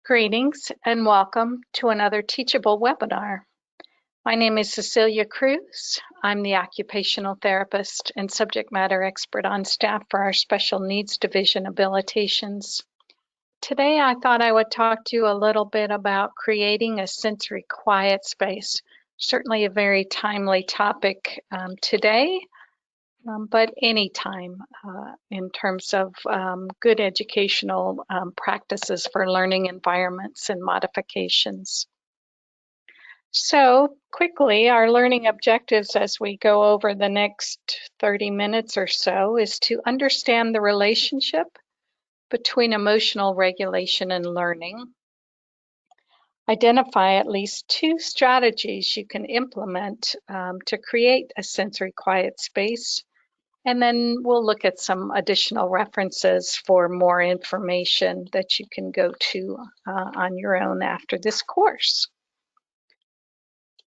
Greetings and welcome to another teachable webinar. My name is Cecilia Cruse. I'm the occupational therapist and subject matter expert on staff for our Special Needs Division habilitations. Today I thought I would talk to you a little bit about creating a sensory quiet space. Certainly a very timely topic today, but anytime in terms of good educational practices for learning environments and modifications. So quickly, our learning objectives as we go over the next 30 minutes or so is to understand the relationship between emotional regulation and learning, identify at least 2 strategies you can implement to create a sensory quiet space, and then we'll look at some additional references for more information that you can go to on your own after this course.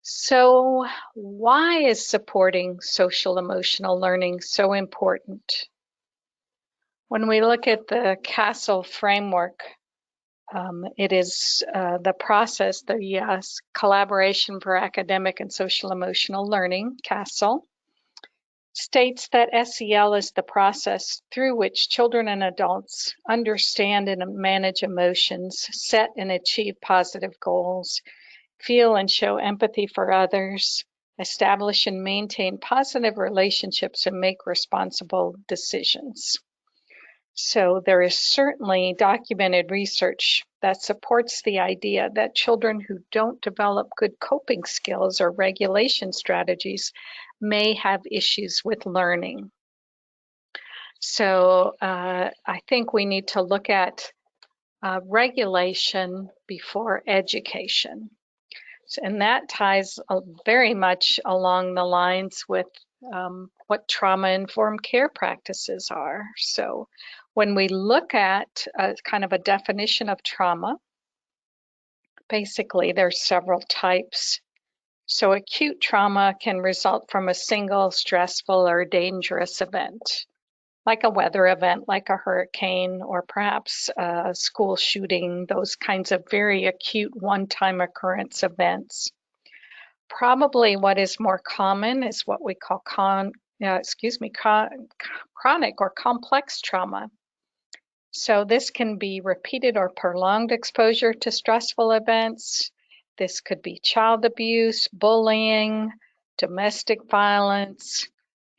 So, why is supporting social emotional learning so important? When we look at the CASEL framework, it is the process, the Collaboration for Academic and Social Emotional Learning, CASEL, states that SEL is the process through which children and adults understand and manage emotions, set and achieve positive goals, feel and show empathy for others, establish and maintain positive relationships, and make responsible decisions. So there is certainly documented research that supports the idea that children who don't develop good coping skills or regulation strategies may have issues with learning. So I think we need to look at regulation before education. And that ties very much along the lines with what trauma-informed care practices are. So when we look at kind of a definition of trauma, basically there's several types. So acute trauma can result from a single stressful or dangerous event, like a weather event, like a hurricane, or perhaps a school shooting, those kinds of very acute one-time occurrence events. Probably what is more common is what we call chronic or complex trauma. So this can be repeated or prolonged exposure to stressful events. This could be child abuse, bullying, domestic violence,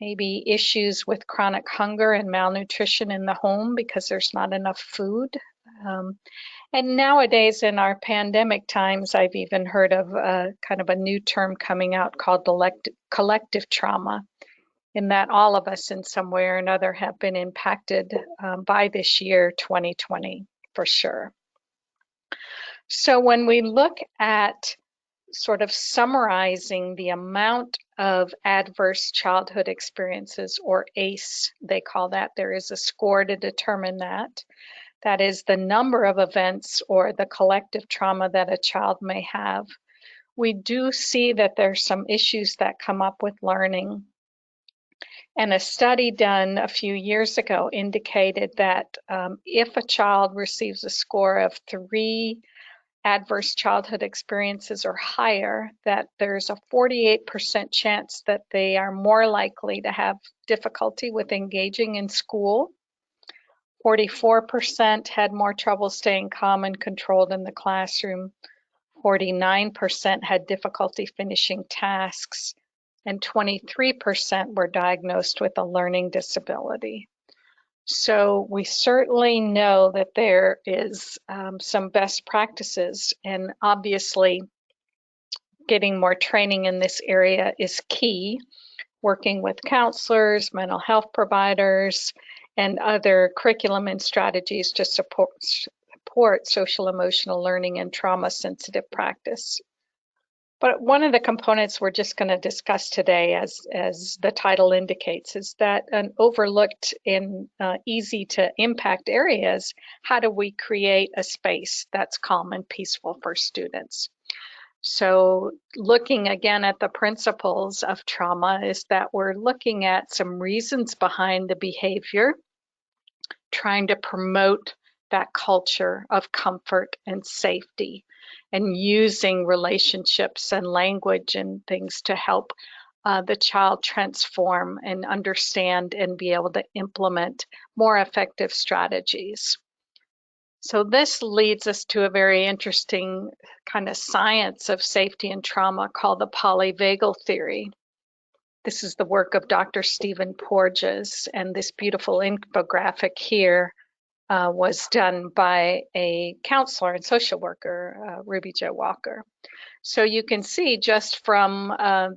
maybe issues with chronic hunger and malnutrition in the home because there's not enough food. And nowadays in our pandemic times, I've even heard of kind of a new term coming out called collective trauma, in that all of us in some way or another have been impacted by this year 2020 for sure. So when we look at sort of summarizing the amount of adverse childhood experiences, or ACE, they call that, there is a score to determine that. That is the number of events or the collective trauma that a child may have. We do see that there's some issues that come up with learning. And a study done a few years ago indicated that if a child receives a score of 3 adverse childhood experiences or higher, that there's a 48% chance that they are more likely to have difficulty with engaging in school. 44% had more trouble staying calm and controlled in the classroom. 49% had difficulty finishing tasks, and 23% were diagnosed with a learning disability. So we certainly know that there is some best practices, and obviously getting more training in this area is key, working with counselors, mental health providers, and other curriculum and strategies to support social emotional learning and trauma sensitive practice. But one of the components we're just going to discuss today, as the title indicates, is that an overlooked and easy to impact areas, how do we create a space that's calm and peaceful for students? So looking again at the principles of trauma is that we're looking at some reasons behind the behavior, trying to promote that culture of comfort and safety, and using relationships and language and things to help the child transform and understand and be able to implement more effective strategies. So this leads us to a very interesting kind of science of safety and trauma called the polyvagal theory. This is the work of Dr. Stephen Porges, and this beautiful infographic here was done by a counselor and social worker, Ruby Jo Walker. So you can see just from a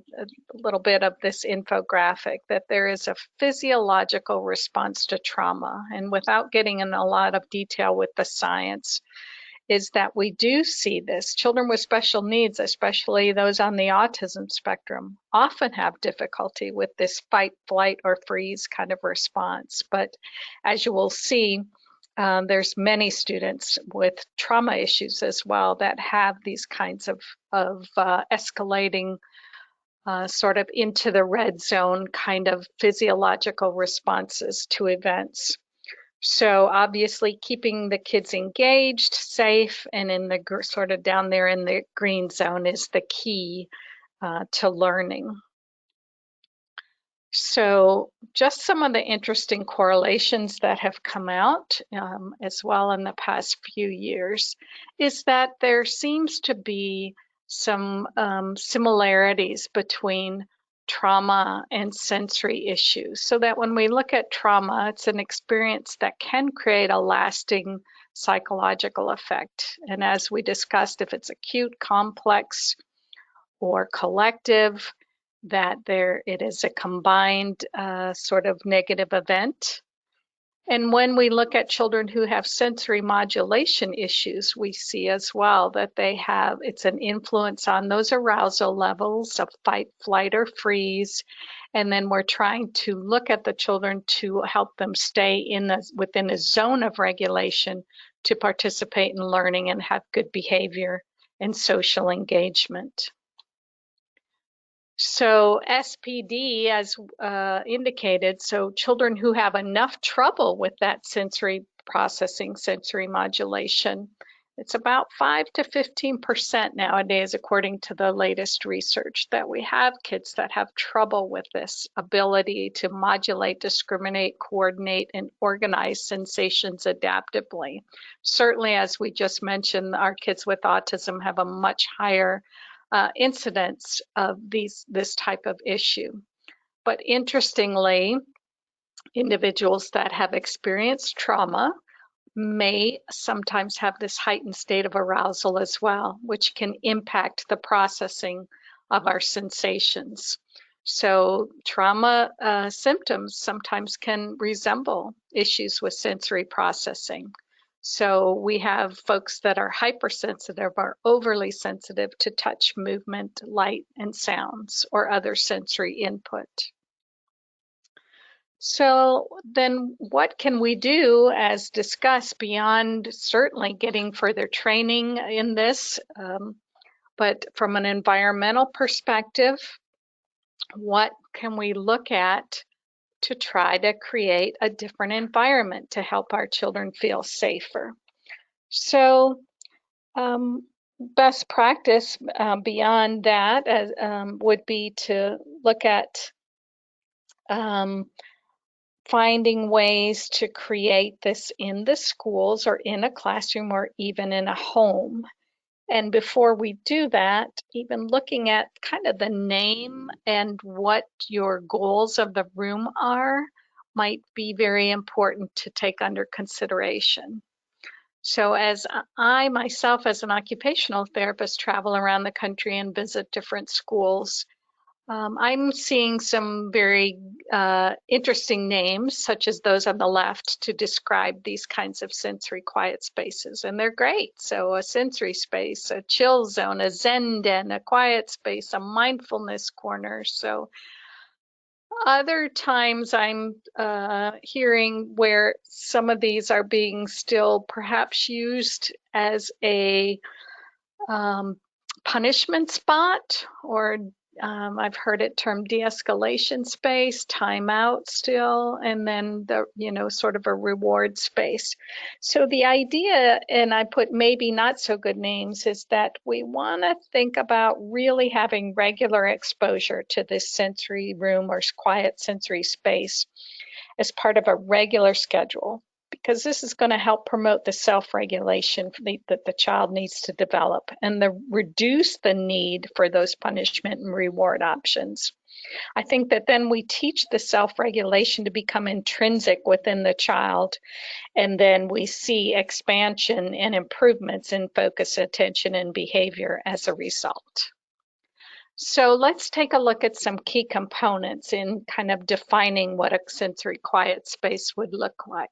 little bit of this infographic that there is a physiological response to trauma. And without getting in a lot of detail with the science, is that we do see this. Children with special needs, especially those on the autism spectrum, often have difficulty with this fight, flight, or freeze kind of response. But as you will see, there's many students with trauma issues as well that have these kinds of escalating sort of into the red zone kind of physiological responses to events. So obviously keeping the kids engaged, safe, and in the sort of down there in the green zone is the key to learning. So just some of the interesting correlations that have come out as well in the past few years is that there seems to be some similarities between trauma and sensory issues. So that when we look at trauma, it's an experience that can create a lasting psychological effect. And as we discussed, if it's acute, complex, or collective, that it is a combined sort of negative event. And when we look at children who have sensory modulation issues, we see as well that it's an influence on those arousal levels of fight, flight, or freeze. And then we're trying to look at the children to help them stay within a zone of regulation to participate in learning and have good behavior and social engagement. So SPD, as indicated, so children who have enough trouble with that sensory processing, sensory modulation, it's about 5 to 15% nowadays, according to the latest research, that we have kids that have trouble with this ability to modulate, discriminate, coordinate, and organize sensations adaptively. Certainly, as we just mentioned, our kids with autism have a much higher incidence of this type of issue. But interestingly, individuals that have experienced trauma may sometimes have this heightened state of arousal as well, which can impact the processing of our sensations. So trauma symptoms sometimes can resemble issues with sensory processing. So we have folks that are hypersensitive or overly sensitive to touch, movement, light, and sounds, or other sensory input. So then what can we do, as discussed, beyond certainly getting further training in this, but from an environmental perspective, what can we look at to try to create a different environment to help our children feel safer? So best practice beyond that would be to look at finding ways to create this in the schools or in a classroom or even in a home. And before we do that, even looking at kind of the name and what your goals of the room are might be very important to take under consideration. So as I myself, as an occupational therapist, travel around the country and visit different schools, I'm seeing some very interesting names, such as those on the left, to describe these kinds of sensory quiet spaces, and they're great. So a sensory space, a chill zone, a Zen den, a quiet space, a mindfulness corner. So other times I'm hearing where some of these are being still perhaps used as a punishment spot or I've heard it termed de-escalation space, timeout still, and then the, sort of a reward space. So the idea, and I put maybe not so good names, is that we want to think about really having regular exposure to this sensory room or quiet sensory space as part of a regular schedule, because this is going to help promote the self-regulation that the child needs to develop and reduce the need for those punishment and reward options. I think that then we teach the self-regulation to become intrinsic within the child, and then we see expansion and improvements in focus, attention, and behavior as a result. So let's take a look at some key components in kind of defining what a sensory quiet space would look like.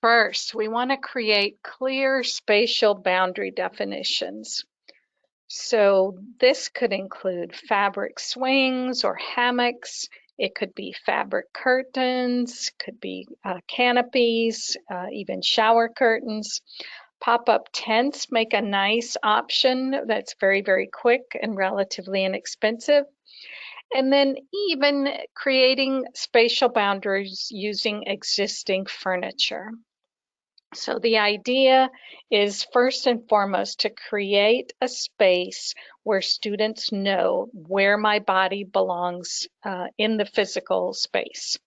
First, we want to create clear spatial boundary definitions. So this could include fabric swings or hammocks. It could be fabric curtains, could be canopies, even shower curtains. Pop-up tents make a nice option that's very, very quick and relatively inexpensive. And then even creating spatial boundaries using existing furniture. So the idea is first and foremost to create a space where students know where my body belongs in the physical space.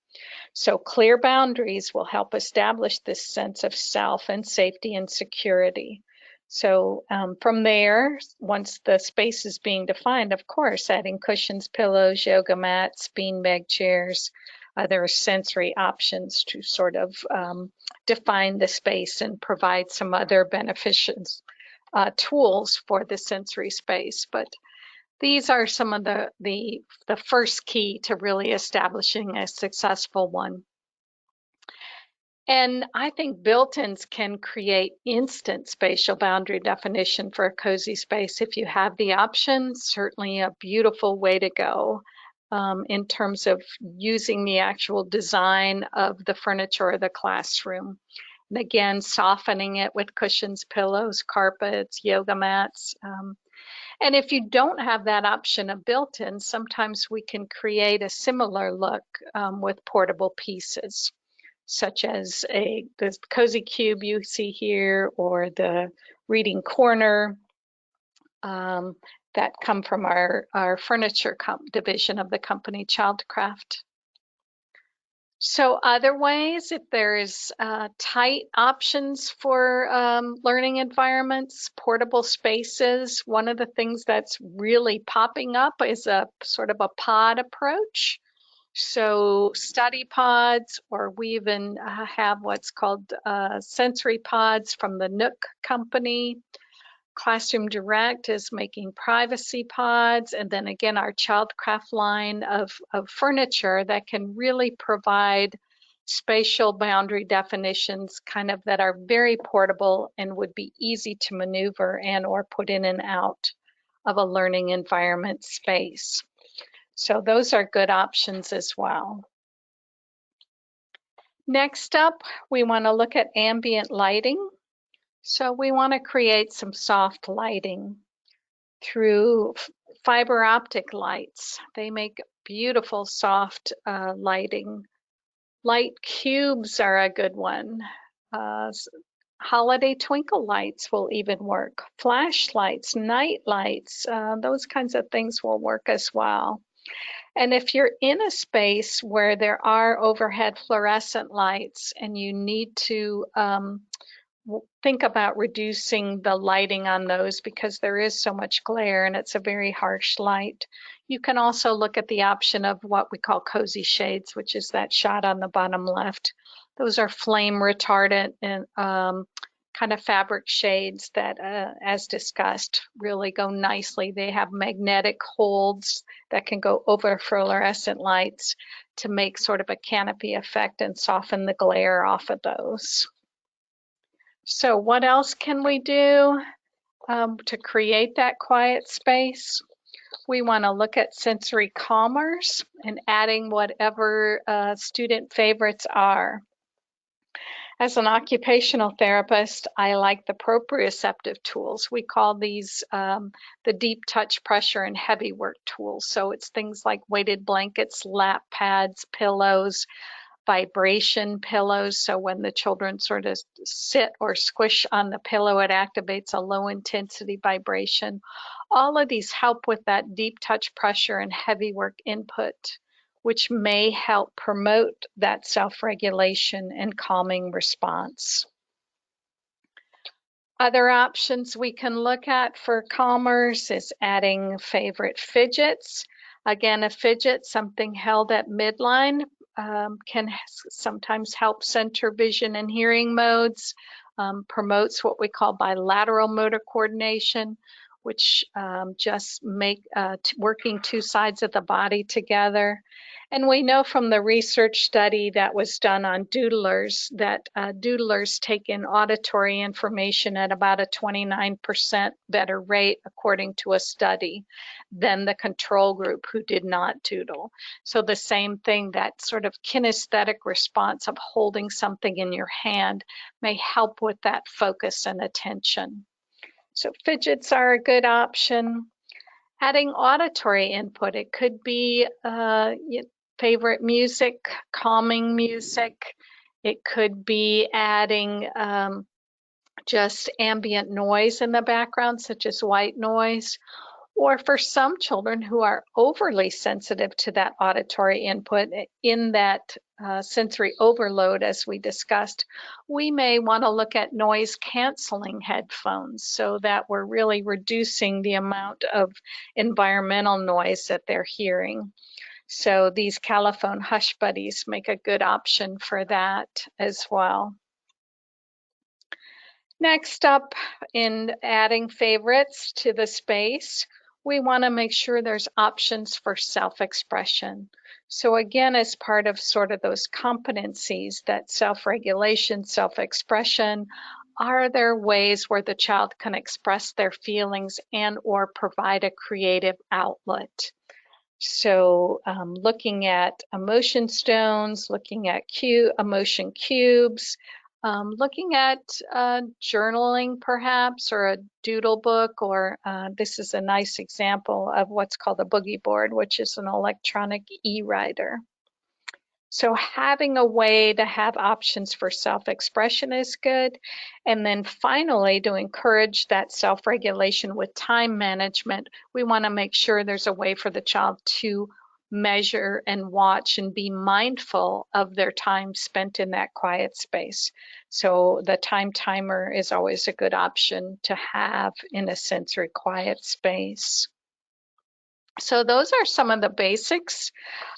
So clear boundaries will help establish this sense of self and safety and security. So from there, once the space is being defined, of course, adding cushions, pillows, yoga mats, beanbag chairs, other sensory options to sort of define the space and provide some other beneficial tools for the sensory space. But these are some of the first key to really establishing a successful one. And I think built-ins can create instant spatial boundary definition for a cozy space if you have the option. Certainly a beautiful way to go in terms of using the actual design of the furniture or the classroom. And again, softening it with cushions, pillows, carpets, yoga mats. And if you don't have that option of built-in, sometimes we can create a similar look with portable pieces, such as the cozy cube you see here, or the reading corner that come from our furniture division of the company Childcraft. So other ways, if there's tight options for learning environments, portable spaces, one of the things that's really popping up is a sort of a pod approach. So study pods, or we even have what's called sensory pods from the Nook company. Classroom Direct is making privacy pods, and then again our Childcraft line of furniture that can really provide spatial boundary definitions kind of that are very portable and would be easy to maneuver and or put in and out of a learning environment space. So those are good options as well. Next up, we want to look at ambient lighting. So we want to create some soft lighting through fiber optic lights. They make beautiful soft lighting. Light cubes are a good one. Holiday twinkle lights will even work. Flashlights, night lights, those kinds of things will work as well. And if you're in a space where there are overhead fluorescent lights and you need to think about reducing the lighting on those because there is so much glare and it's a very harsh light, you can also look at the option of what we call cozy shades, which is that shot on the bottom left. Those are flame retardant and kind of fabric shades that, as discussed, really go nicely. They have magnetic holds that can go over fluorescent lights to make sort of a canopy effect and soften the glare off of those. So what else can we do to create that quiet space? We want to look at sensory calmers and adding whatever student favorites are. As an occupational therapist, I like the proprioceptive tools. We call these the deep touch, pressure, and heavy work tools. So it's things like weighted blankets, lap pads, pillows, vibration pillows. So when the children sort of sit or squish on the pillow, it activates a low intensity vibration. All of these help with that deep touch, pressure, and heavy work input, which may help promote that self-regulation and calming response. Other options we can look at for calmers is adding favorite fidgets. Again, a fidget, something held at midline, can sometimes help center vision and hearing modes, promotes what we call bilateral motor coordination, which just make working two sides of the body together. And we know from the research study that was done on doodlers that doodlers take in auditory information at about a 29% better rate, according to a study, than the control group who did not doodle. So the same thing, that sort of kinesthetic response of holding something in your hand may help with that focus and attention. So fidgets are a good option. Adding auditory input, it could be favorite music, calming music. It could be adding just ambient noise in the background, such as white noise. Or for some children who are overly sensitive to that auditory input, in that sensory overload, as we discussed, we may want to look at noise canceling headphones so that we're really reducing the amount of environmental noise that they're hearing. So these Caliphone Hush Buddies make a good option for that as well. Next up, in adding favorites to the space, we want to make sure there's options for self-expression. So again, as part of sort of those competencies, that self-regulation, self-expression, are there ways where the child can express their feelings and or provide a creative outlet? So looking at emotion stones, looking at emotion cubes, looking at journaling perhaps, or a doodle book, or this is a nice example of what's called a boogie board, which is an electronic e-writer. So having a way to have options for self-expression is good. And then finally, to encourage that self-regulation with time management, we want to make sure there's a way for the child to measure and watch and be mindful of their time spent in that quiet space. So the time timer is always a good option to have in a sensory quiet space. So those are some of the basics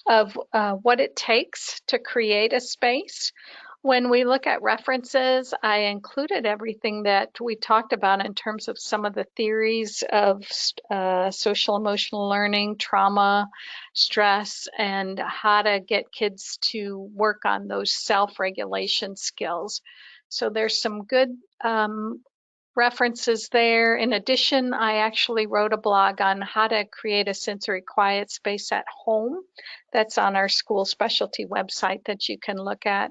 of what it takes to create a space. When we look at references, I included everything that we talked about in terms of some of the theories of social emotional learning, trauma, stress, and how to get kids to work on those self-regulation skills. So there's some good references there. In addition, I actually wrote a blog on how to create a sensory quiet space at home. That's on our school specialty website that you can look at,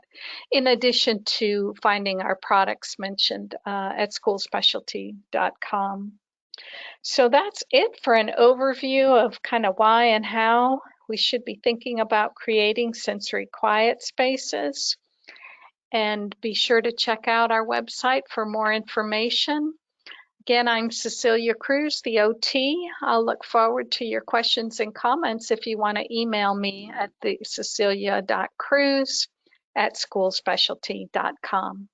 in addition to finding our products mentioned at schoolspecialty.com. So that's it for an overview of kind of why and how we should be thinking about creating sensory quiet spaces. And be sure to check out our website for more information. Again, I'm Cecilia Cruse, the OT. I'll look forward to your questions and comments if you want to email me at the cecilia.cruse@schoolspecialty.com.